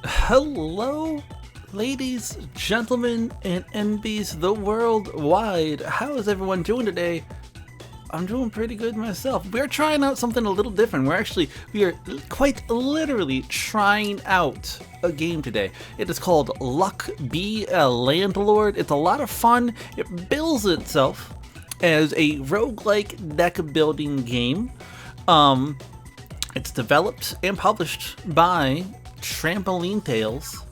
Hello, ladies, gentlemen, and NBs the worldwide. How is everyone doing today? I'm doing pretty good myself. We're trying out something a little different. We are quite literally trying out a game today. It is called Luck Be a Landlord. It's a lot of fun. It bills itself as a roguelike deck building game. It's developed and published by Trampoline Tales,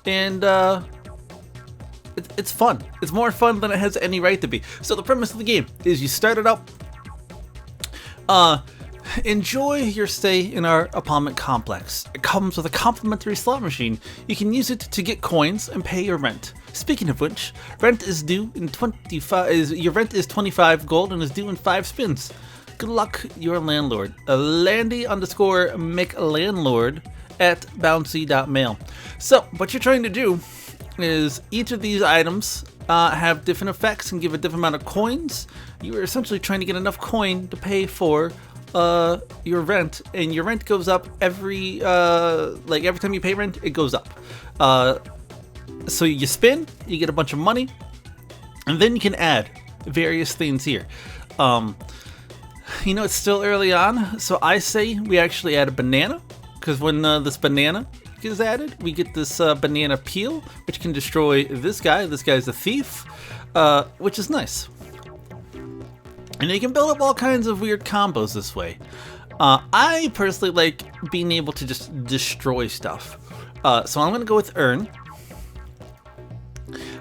and it's fun. It's more fun than it has any right to be. So the premise of the game is you start it up, enjoy your stay in our apartment complex. It comes with a complimentary slot machine. You can use it to get coins and pay your rent. Speaking of which, rent is due in 25. Your rent is 25 gold and is due in 5 spins. Good luck, your landlord. Landy_McLandlord at bouncy.mail. So what you're trying to do is each of these items have different effects and give a different amount of coins. You are essentially trying to get enough coin to pay for your rent, and your rent goes up every time you pay rent, it goes up. So you spin, you get a bunch of money, and then you can add various things here. It's still early on, so I say we actually add a banana, because when this banana is added, we get this banana peel, which can destroy this guy. This guy's a thief, which is nice. And you can build up all kinds of weird combos this way. I personally like being able to just destroy stuff. So I'm going to go with Earn.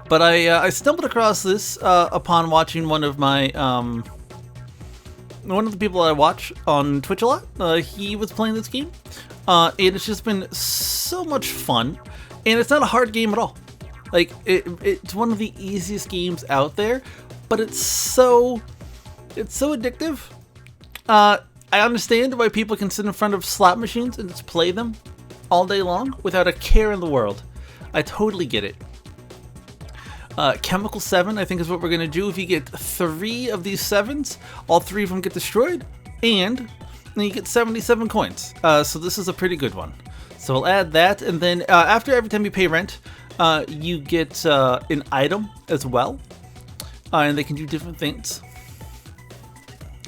But I stumbled across this upon watching one of the people I watch on Twitch a lot. He was playing this game. And it's just been so much fun, and it's not a hard game at all. Like it's one of the easiest games out there, but it's so addictive. I understand why people can sit in front of slot machines and just play them all day long without a care in the world. I totally get it. Chemical 7, I think, is what we're gonna do. If you get 3 of these 7s, all 3 of them get destroyed, and then you get 77 coins. So this is a pretty good one. So we'll add that, and then every time you pay rent, you get an item as well, and they can do different things.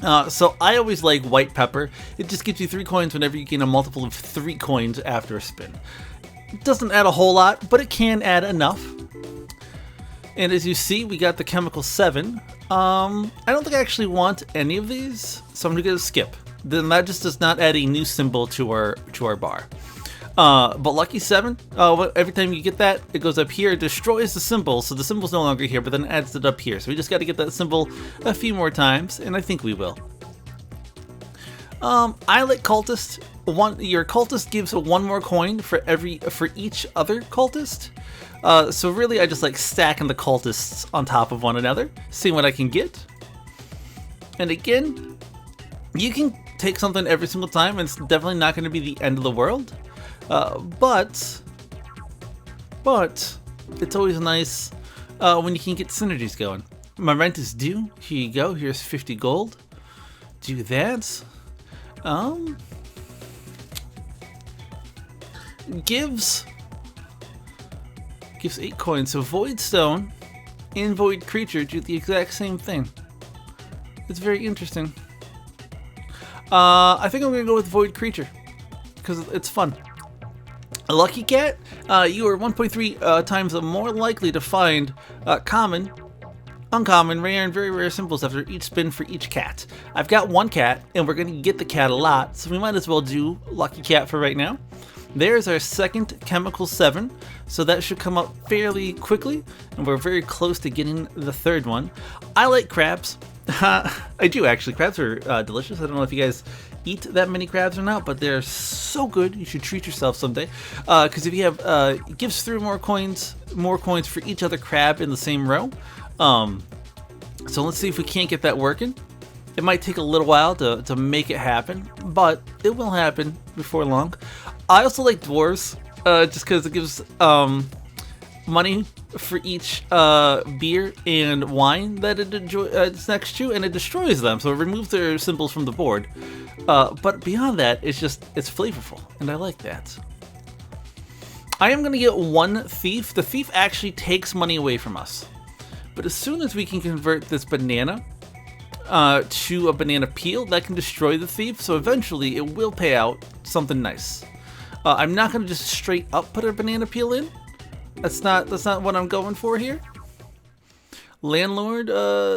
So I always like white pepper. It just gives you 3 coins whenever you gain a multiple of 3 coins after a spin. It doesn't add a whole lot, but it can add enough. And as you see, we got the Chemical 7. I don't think I actually want any of these, so I'm gonna skip. Then that just does not add a new symbol to our bar. But Lucky 7, every time you get that, it goes up here, it destroys the symbol, so the symbol's no longer here, but then it adds it up here. So we just got to get that symbol a few more times, and I think we will. I like Cultist. Your Cultist gives 1 more coin for each other Cultist. So really, I just like stacking the Cultists on top of one another, seeing what I can get. And again, you can take something every single time, and it's definitely not going to be the end of the world. But it's always nice when you can get synergies going. My rent is due. Here you go. Here's 50 gold. Do that. Gives 8 coins. So Void Stone and Void Creature do the exact same thing. It's very interesting. I think I'm gonna go with Void Creature because it's fun. A Lucky Cat, you are 1.3 times more likely to find common, uncommon, rare, and very rare symbols after each spin for each cat. I've got 1 cat, and we're gonna get the cat a lot, so we might as well do Lucky Cat for right now. There's our second Chemical 7, so that should come up fairly quickly, and we're very close to getting the 3rd one. I like crabs. I do actually. Crabs are delicious. I don't know if you guys eat that many crabs or not, but they're so good. You should treat yourself someday. Because if you have, it gives 3 more coins for each other crab in the same row. So let's see if we can't get that working. It might take a little while to make it happen, but it will happen before long. I also like dwarves, just because it gives money for each beer and wine that it's next to, and it destroys them, so it removes their symbols from the board. But beyond that, it's flavorful, and I like that. I am going to get one thief. The thief actually takes money away from us. But as soon as we can convert this banana to a banana peel, that can destroy the thief. So eventually it will pay out something nice. I'm not going to just straight up put a banana peel in. That's not what I'm going for here. Landlord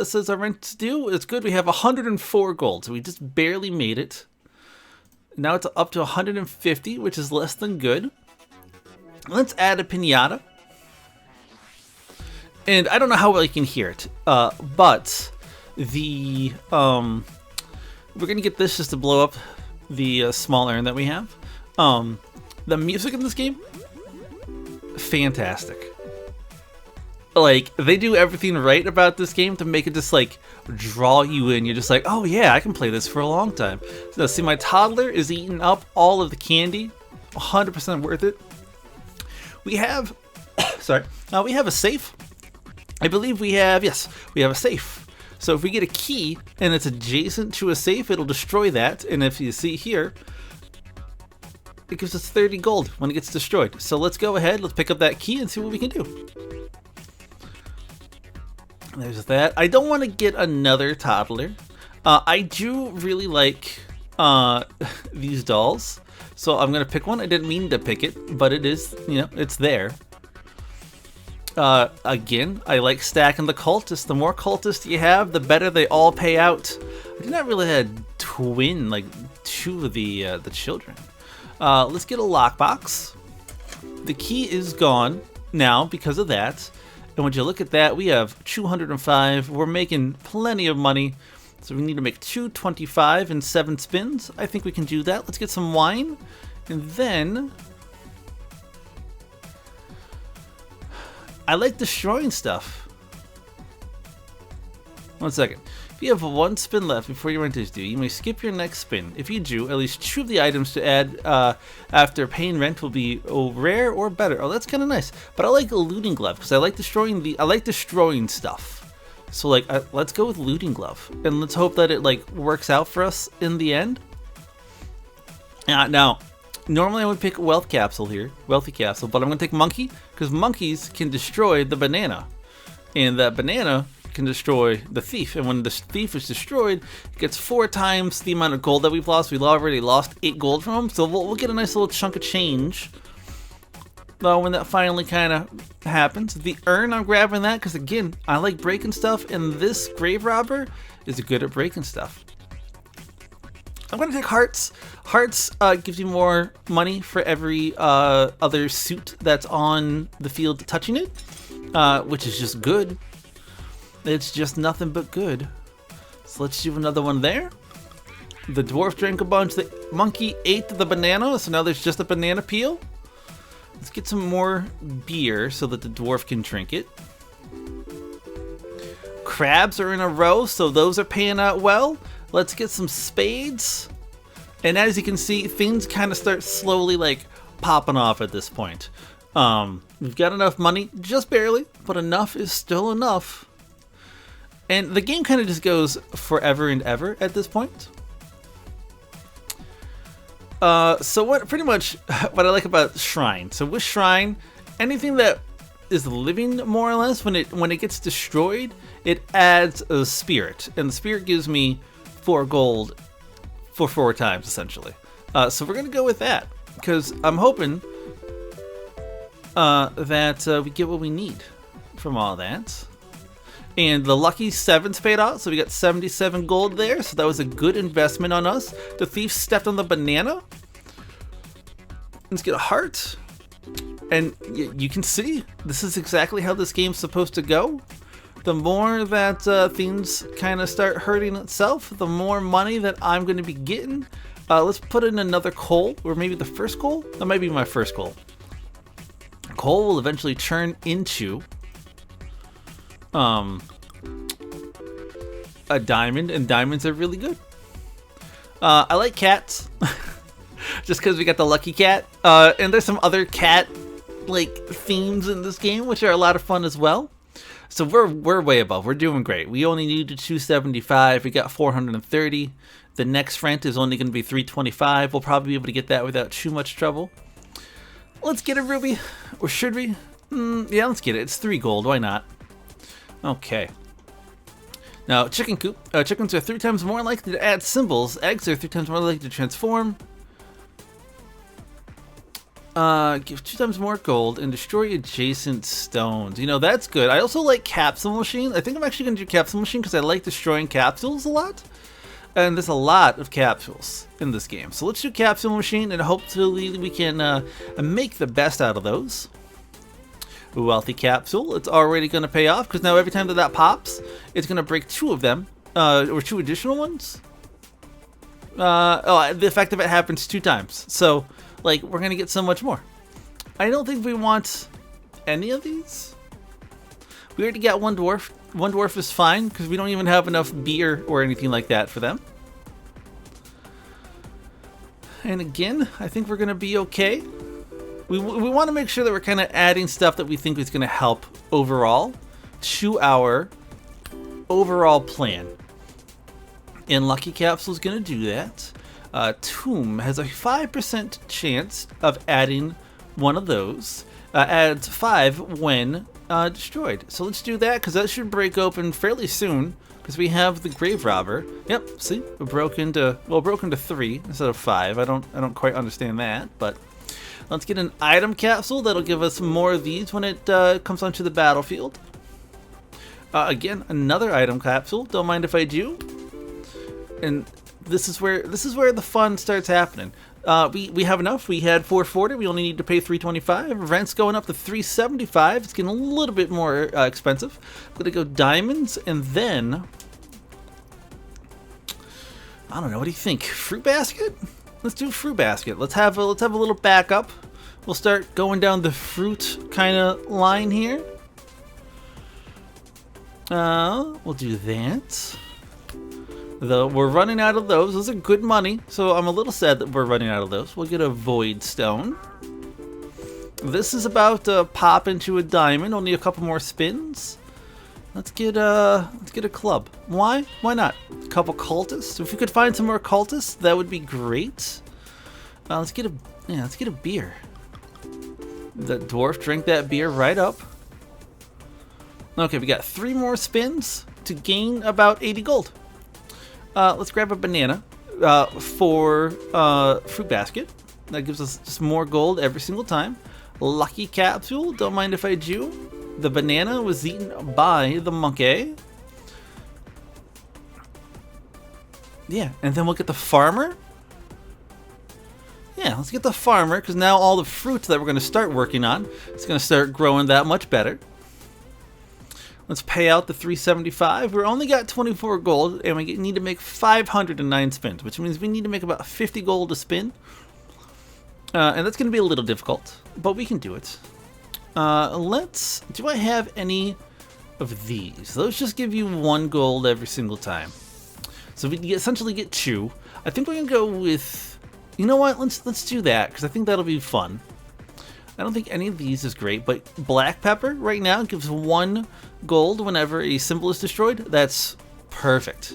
says our rent's due. It's good. We have 104 gold, so we just barely made it. Now it's up to 150, which is less than good. Let's add a piñata. And I don't know how well you can hear it, but the we're gonna get this just to blow up the small urn that we have. The music in this game, fantastic. Like, they do everything right about this game to make it just like draw you in. You're just like, oh yeah, I can play this for a long time. So see, my toddler is eating up all of the candy. 100% worth it. We have, sorry, we have a safe. I believe we have, yes, we have a safe. So if we get a key and it's adjacent to a safe, it'll destroy that. And if you see here, it gives us 30 gold when it gets destroyed. So let's go ahead, let's pick up that key and see what we can do. There's that. I don't want to get another toddler. I do really like these dolls. So I'm going to pick one. I didn't mean to pick it, but it is, you know, it's there. Again, I like stacking the cultists. The more cultists you have, the better they all pay out. I did not really have twin, like two of the children. Let's get a lockbox. The key is gone now because of that. And when you look at that, we have 205. We're making plenty of money. So we need to make 225 in 7 spins. I think we can do that. Let's get some wine. And then I like destroying stuff. 1 second. If you have 1 spin left before your rent is due, you may skip your next spin. If you do, at least 2 of the items to add after paying rent will be rare or better. Oh, that's kind of nice. But I like a looting glove because I like destroying stuff. So like, let's go with looting glove and let's hope that it like works out for us in the end. Now, normally I would pick wealthy capsule here, but I'm gonna take monkey because monkeys can destroy the banana, and that banana can destroy the thief. And when the thief is destroyed, it gets 4 times the amount of gold that we've lost. We already lost 8 gold from him, so we'll get a nice little chunk of change. Though when that finally kind of happens, the urn, I'm grabbing that because again, I like breaking stuff, and this grave robber is good at breaking stuff. I'm gonna take hearts. Hearts gives you more money for every other suit that's on the field touching it, which is just good. It's just nothing but good. So let's do another one there. The dwarf drank a bunch. The monkey ate the banana, so now there's just a banana peel. Let's get some more beer so that the dwarf can drink it. Crabs are in a row, so those are paying out well. Let's get some spades. And as you can see, things kind of start slowly like popping off at this point. We've got enough money, just barely, but enough is still enough. And the game kind of just goes forever and ever at this point. So pretty much what I like about Shrine. So with Shrine, anything that is living more or less, when it gets destroyed, it adds a spirit, and the spirit gives me 4 gold for 4 times essentially. So we're gonna go with that because I'm hoping that we get what we need from all that. And the lucky 7's paid out, so we got 77 gold there, so that was a good investment on us. The thief stepped on the banana. Let's get a heart. And you can see, this is exactly how this game's supposed to go. The more that things kind of start hurting itself, the more money that I'm going to be getting. Let's put in another coal, or maybe the first coal? That might be my first coal. Coal will eventually turn into a diamond, and diamonds are really good. I like cats just because we got the lucky cat, and there's some other cat like themes in this game which are a lot of fun as well. So we're way above. We're doing great. We only needed 275. We got 430. The next rent is only going to be 325. We'll probably be able to get that without too much trouble. Let's get a ruby. Or should we? Yeah, let's get it. It's 3 gold. Why not? Okay. Now, chicken coop. Chickens are 3 times more likely to add symbols. Eggs are 3 times more likely to transform. Give 2 times more gold and destroy adjacent stones. You know, that's good. I also like capsule machine. I think I'm actually going to do capsule machine because I like destroying capsules a lot. And there's a lot of capsules in this game. So let's do capsule machine and hopefully we can make the best out of those. Wealthy capsule. It's already going to pay off because now every time that pops, it's going to break 2 of them. Or 2 additional ones. The effect of it happens 2 times. So, like, we're going to get so much more. I don't think we want any of these. We already got 1 dwarf. 1 dwarf is fine because we don't even have enough beer or anything like that for them. And again, I think we're going to be okay. We want to make sure that we're kind of adding stuff that we think is going to help overall to our overall plan. And Lucky Capsule is going to do that. Tomb has a 5% chance of adding one of those. Adds 5 when destroyed. So let's do that because that should break open fairly soon because we have the grave robber. Yep, see, it broke into 3 instead of 5. I don't quite understand that, but let's get an item capsule that'll give us more of these when it comes onto the battlefield. Again, another item capsule. Don't mind if I do. And this is where the fun starts happening. We have enough. We had 440. We only need to pay 325. Rent's going up to 375. It's getting a little bit more expensive. I'm gonna go diamonds and then I don't know. What do you think? Fruit basket? Let's do fruit basket. Let's have a little backup. We'll start going down the fruit kind of line here. We'll do that. Though we're running out of those. Those are good money, so I'm a little sad that we're running out of those. We'll get a void stone. This is about to pop into a diamond. Only a couple more spins. Let's get a club. Why? Why not? A couple cultists. If we could find some more cultists, that would be great. Let's get a beer. The dwarf drank that beer right up. Okay, we got 3 more spins to gain about 80 gold. Let's grab a banana for fruit basket. That gives us just more gold every single time. Lucky capsule. Don't mind if I do. The banana was eaten by the monkey. Yeah, and then we'll get the farmer. Yeah, let's get the farmer because now all the fruits that we're going to start working on, it's going to start growing that much better. Let's pay out the 375. We're only got 24 gold, and we need to make 509 spins, which means we need to make about 50 gold a spin. And that's going to be a little difficult, but we can do it. Do I have any of these? Those just give you 1 gold every single time. So we essentially get 2. I think we're going to go with, you know what, let's do that, because I think that'll be fun. I don't think any of these is great, but black pepper right now gives 1 gold whenever a symbol is destroyed. That's perfect.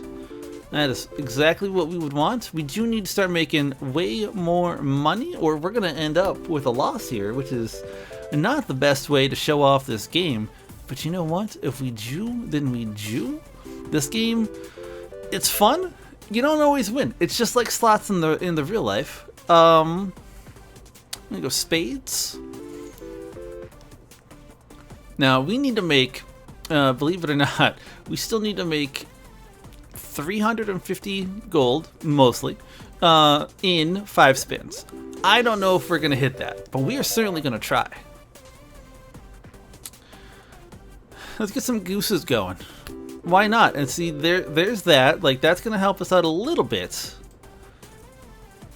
That is exactly what we would want. We do need to start making way more money, or we're going to end up with a loss here, which is not the best way to show off this game. But you know what? If we do, then we do. This game, it's fun. You don't always win. It's just like slots in the real life. I'm gonna go spades. Now we need to make, believe it or not, we still need to make 350 gold, mostly, in 5 spins. I don't know if we're gonna hit that, but we are certainly gonna try. Let's get some gooses going. Why not? And see, there's that. Like, that's gonna help us out a little bit.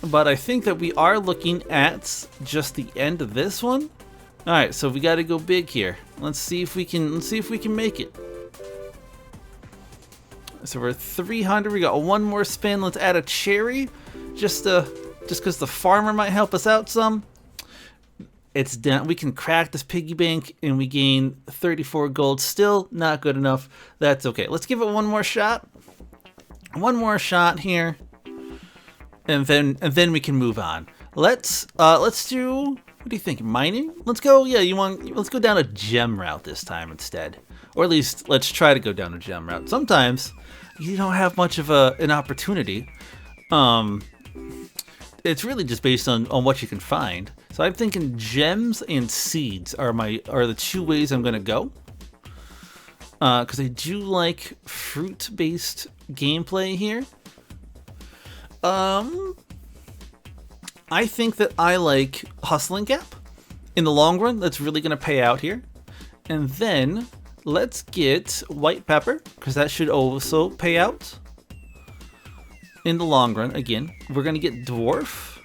But I think that we are looking at just the end of this one. All right, so we got to go big here. Let's see if we can make it. So we're at 300. We got 1 more spin. Let's add a cherry, just because the farmer might help us out some. It's down. We can crack this piggy bank and we gain 34 gold. Still not good enough. That's okay. Let's give it 1 more shot. 1 more shot here. And then we can move on. Let's do What do you think? Mining? Let's go. Yeah, let's go down a gem route this time instead. Or at least let's try to go down a gem route. Sometimes you don't have much of an opportunity. It's really just based on what you can find. So I'm thinking gems and seeds are the two ways I'm gonna go. Because I do like fruit-based gameplay here. I think that I like Hustling Gap. In the long run, that's really going to pay out here. And then let's get White Pepper, because that should also pay out in the long run. Again, we're going to get Dwarf,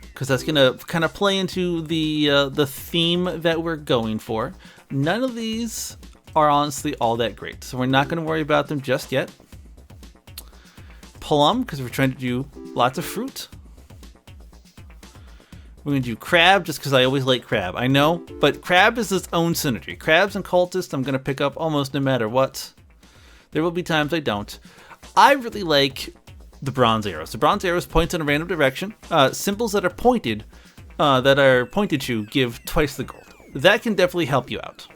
because that's going to kind of play into the theme that we're going for. None of these are honestly all that great, so we're not going to worry about them just yet. Plum, because we're trying to do lots of fruit. We're going to do crab, just because I always like crab. I know, but crab is its own synergy. Crabs and cultists I'm going to pick up almost no matter what. There will be times I don't. I really like the bronze arrows. The bronze arrows point in a random direction. Symbols that are pointed to give twice the gold. That can definitely help you out.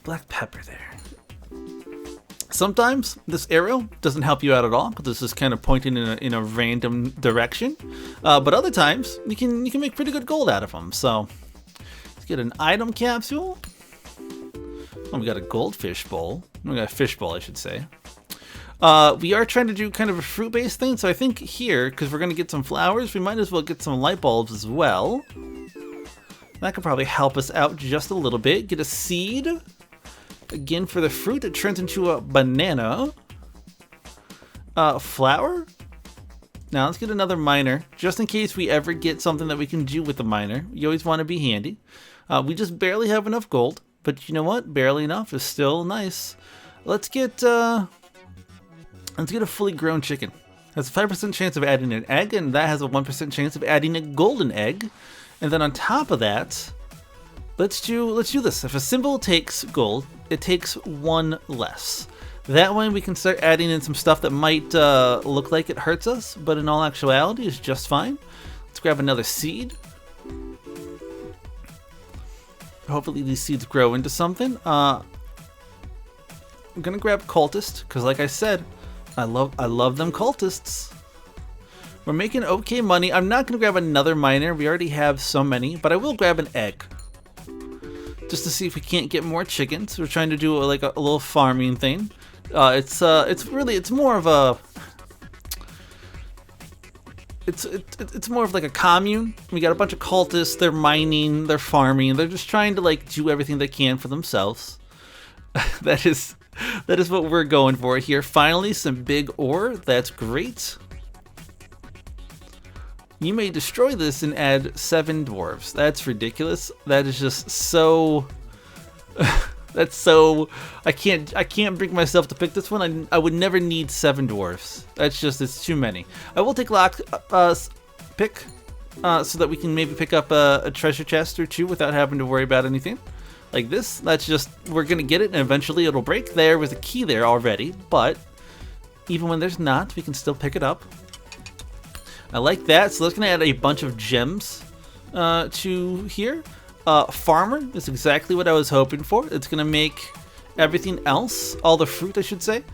Black pepper there. Sometimes this arrow doesn't help you out at all, because this is kind of pointing in a random direction. But other times you can make pretty good gold out of them. So let's get an item capsule. Oh, we got a goldfish bowl. We got a fish bowl, I should say. We are trying to do kind of a fruit-based thing, so I think here, because we're going to get some flowers, we might as well get some light bulbs as well. That could probably help us out just a little bit. Get a seed. Again, for the fruit, it turns into a banana. Flower. Now let's get another miner, just in case we ever get something that we can do with the miner. You always want to be handy. We just barely have enough gold, but you know what? Barely enough is still nice. Let's get a fully grown chicken. Has a 5% chance of adding an egg, and that has a 1% chance of adding a golden egg. And then on top of that, let's do this. If a symbol takes gold, it takes one less. That way we can start adding in some stuff that might look like it hurts us, but in all actuality is just fine. Let's grab another seed. Hopefully these seeds grow into something. I'm gonna grab cultist, because like I said, I love them cultists. We're making okay money. I'm not gonna grab another miner. We already have so many, but I will grab an egg. Just to see if we can't get more chickens. We're trying to do like a little farming thing. It's more of a it's more of like a commune. We got a bunch of cultists. They're mining. They're farming. They're just trying to like do everything they can for themselves. That is what we're going for here. Finally, some big ore. That's great. You may destroy this and add 7 dwarves. That's ridiculous. That is just so... that's so... I can't bring myself to pick this one. I would never need 7 dwarves. It's too many. I will take pick so that we can maybe pick up a treasure chest or 2 without having to worry about anything. Like this, that's just... We're gonna get it and eventually it'll break. There was a key there already, but even when there's not, we can still pick it up. I like that, so that's going to add a bunch of gems to here. Farmer is exactly what I was hoping for. It's going to make everything else, all the fruit I should say,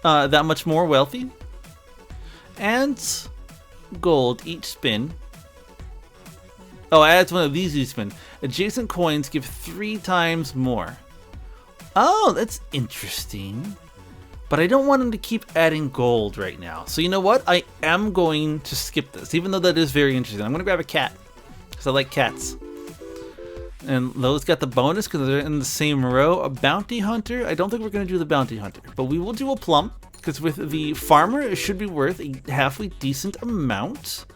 that much more wealthy. And gold each spin. Oh, it adds one of these each spin. Adjacent coins give 3 times more. Oh, that's interesting. But I don't want him to keep adding gold right now. So you know what? I am going to skip this, even though that is very interesting. I'm going to grab a cat, because I like cats. And those got the bonus because they're in the same row. A bounty hunter. I don't think we're going to do the bounty hunter, but we will do a plum, because with the farmer, it should be worth a halfway decent amount.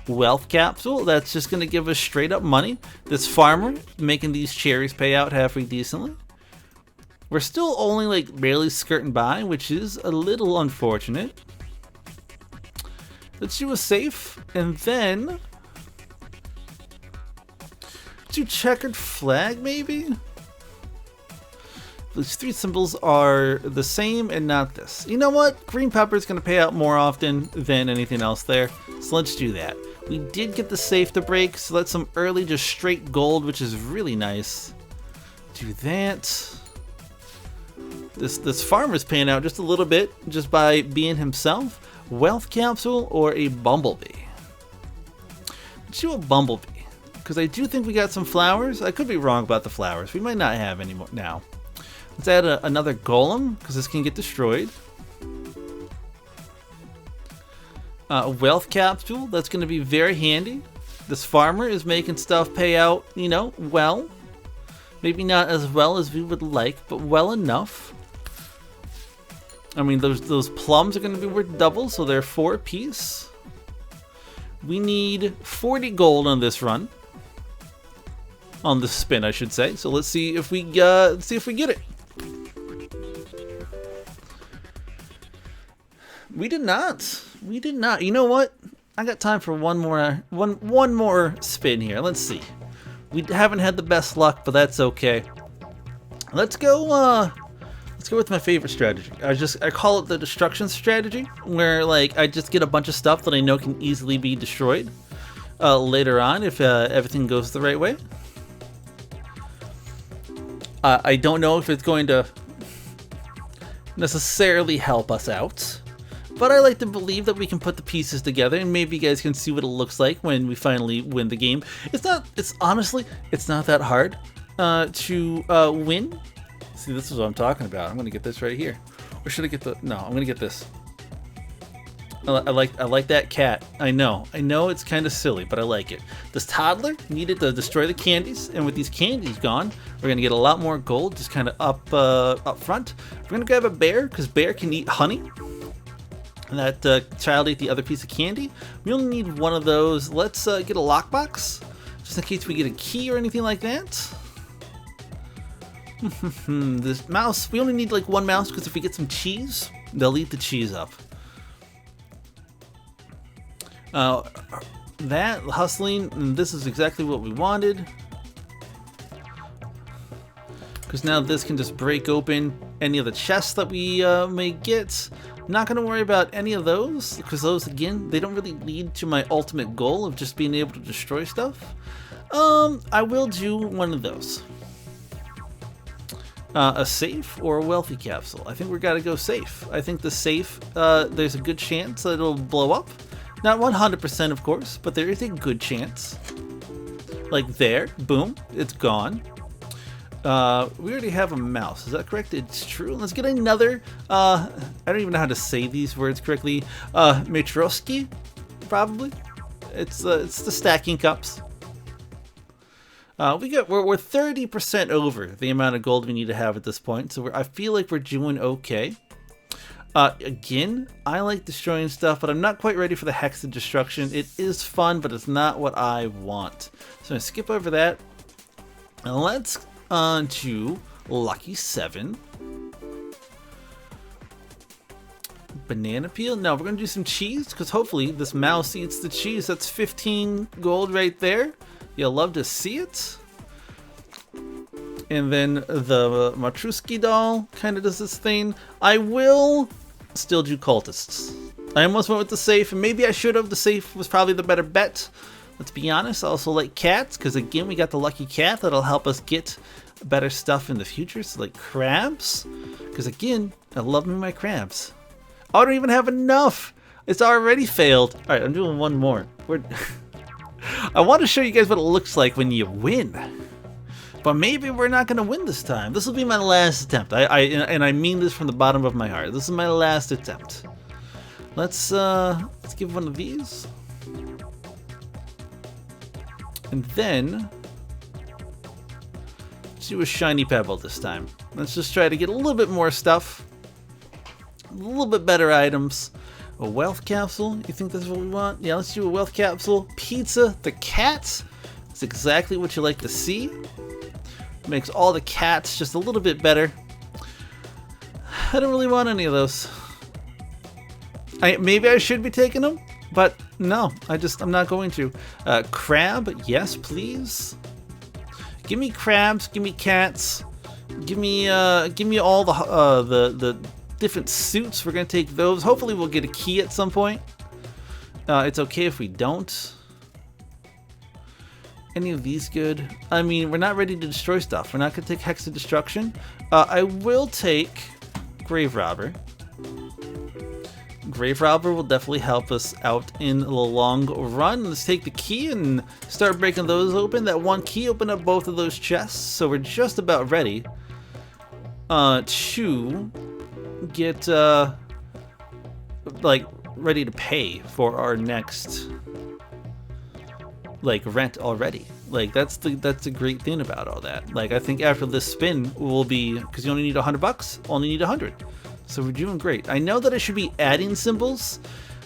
Wealth capsule. That's just going to give us straight up money. This farmer making these cherries pay out halfway decently. We're still only like barely skirting by, which is a little unfortunate. Let's do a safe, and then do checkered flag maybe? These 3 symbols are the same and not this. You know what? Green pepper is going to pay out more often than anything else there, so let's do that. We did get the safe to break, so that's some early just straight gold, which is really nice. Do that. This farmer's paying out just a little bit just by being himself. Wealth capsule or a bumblebee? Let's do a bumblebee, because I do think we got some flowers. I could be wrong about the flowers. We might not have any more now. Let's add another golem, because this can get destroyed. A wealth capsule, that's going to be very handy. This farmer is making stuff pay out, you know, well. Maybe not as well as we would like, but well enough. I mean, those plums are going to be worth double, so they're 4 apiece. We need 40 gold on this run. On this spin, I should say. So let's see if we get it. We did not. We did not. You know what? I got time for one more spin here. Let's see. We haven't had the best luck, but that's okay. Let's go with my favorite strategy. I call it the destruction strategy, where like I just get a bunch of stuff that I know can easily be destroyed later on if everything goes the right way. I don't know if it's going to necessarily help us out, but I like to believe that we can put the pieces together, and maybe you guys can see what it looks like when we finally win the game. Honestly, it's not that hard to win. See, this is what I'm talking about. I'm gonna get this right here. Or should I get the? No, I'm gonna get this. I like that cat. I know it's kind of silly, but I like it. This toddler needed to destroy the candies, and with these candies gone, we're gonna get a lot more gold just kind of up front. We're gonna grab a bear, because bear can eat honey. And that child ate the other piece of candy. We only need one of those. Let's get a lockbox, just in case we get a key or anything like that. This mouse, we only need like one mouse, because if we get some cheese, they'll eat the cheese up. That hustling, and this is exactly what we wanted, because now this can just break open any of the chests that we may get. I'm not going to worry about any of those, because those, again, they don't really lead to my ultimate goal of just being able to destroy stuff. I will do one of those. A safe or a wealthy capsule. I think we gotta go safe. I think the safe, there's a good chance that it'll blow up. Not 100%, of course, but there is a good chance. Like there, boom, it's gone. We already have a mouse, is that correct? It's true. Let's get another, I don't even know how to say these words correctly. Matroski, probably. It's the stacking cups. We're 30% over the amount of gold we need to have at this point, so I feel like we're doing okay. Again, I like destroying stuff, but I'm not quite ready for the Hex of Destruction. It is fun, but it's not what I want. So I'm going to skip over that. And let's on to Lucky 7. Banana peel? No, we're going to do some cheese, because hopefully this mouse eats the cheese. That's 15 gold right there. You'll love to see it. And then the Matrusky doll kind of does this thing. I will still do cultists. I almost went with the safe, and maybe I should have. The safe was probably the better bet. Let's be honest. I also like cats, because again, we got the lucky cat that'll help us get better stuff in the future. So like crabs, because again, I love me my crabs. Oh, I don't even have enough. It's already failed. All right, I'm doing one more. I want to show you guys what it looks like when you win. But maybe we're not going to win this time. This will be my last attempt. And I mean this from the bottom of my heart. This is my last attempt. Let's give one of these. And then let's do a shiny pebble this time. Let's just try to get a little bit more stuff. A little bit better items. A wealth capsule? You think that's what we want? Yeah, let's do a wealth capsule. Pizza the cat. That's exactly what you like to see. Makes all the cats just a little bit better. I don't really want any of those. Maybe I should be taking them, but no, I'm not going to. Crab, yes, please. Give me crabs. Give me cats. Give me all the different suits. We're gonna take those. Hopefully, we'll get a key at some point. It's okay if we don't. Any of these good? I mean, we're not ready to destroy stuff. We're not going to take Hex of Destruction. I will take Grave Robber. Grave Robber will definitely help us out in the long run. Let's take the key and start breaking those open. That one key opened up both of those chests, so we're just about ready to get like ready to pay for our next like rent already. Like that's the great thing about all that. Like I think after this spin will be, because you only need $100, only need 100. So we're doing great. I know that I should be adding symbols,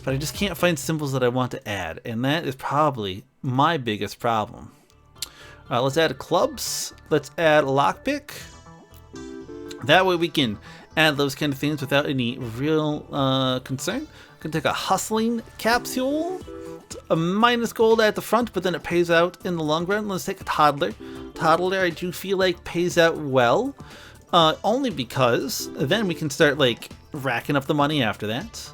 but I just can't find symbols that I want to add, and that is probably my biggest problem. Let's add clubs. Let's add lockpick. That way we can add those kind of things without any real concern. I can take a hustling capsule. It's a minus gold at the front, but then it pays out in the long run. Let's take a toddler. Toddler, I do feel like pays out well. Only because then we can start like racking up the money after that.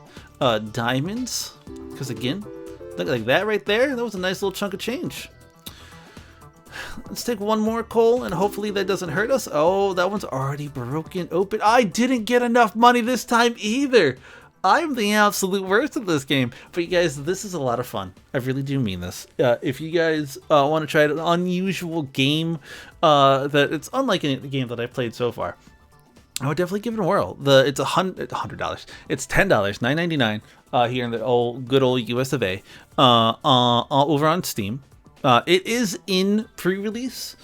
Diamonds, because again, look like that right there. That was a nice little chunk of change. Let's take one more coal and hopefully that doesn't hurt us. Oh, that one's already broken open. I didn't get enough money this time either. I'm the absolute worst at this game. But you guys, this is a lot of fun. I really do mean this. If you guys want to try an unusual game that it's unlike any game that I've played so far, I would definitely give it a whirl. It's $100. It's $10, $9.99 here in the good old US of A over on Steam. It is in pre-release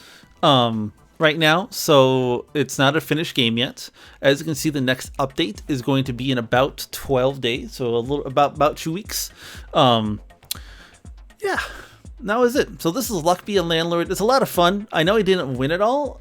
right now, so it's not a finished game yet. As you can see, the next update is going to be in about 12 days, so a little about 2 weeks. Yeah, that was it. So this is Luck Be a Landlord. It's a lot of fun. I know I didn't win it all,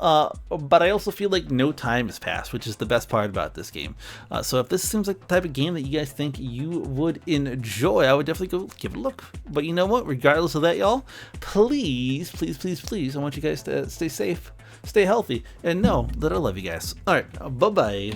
but I also feel like no time has passed, which is the best part about this game. So if this seems like the type of game that you guys think you would enjoy, I would definitely go give it a look. But you know what? Regardless of that, y'all, please, please, please, please, I want you guys to stay safe, stay healthy, and know that I love you guys. All right, bye-bye.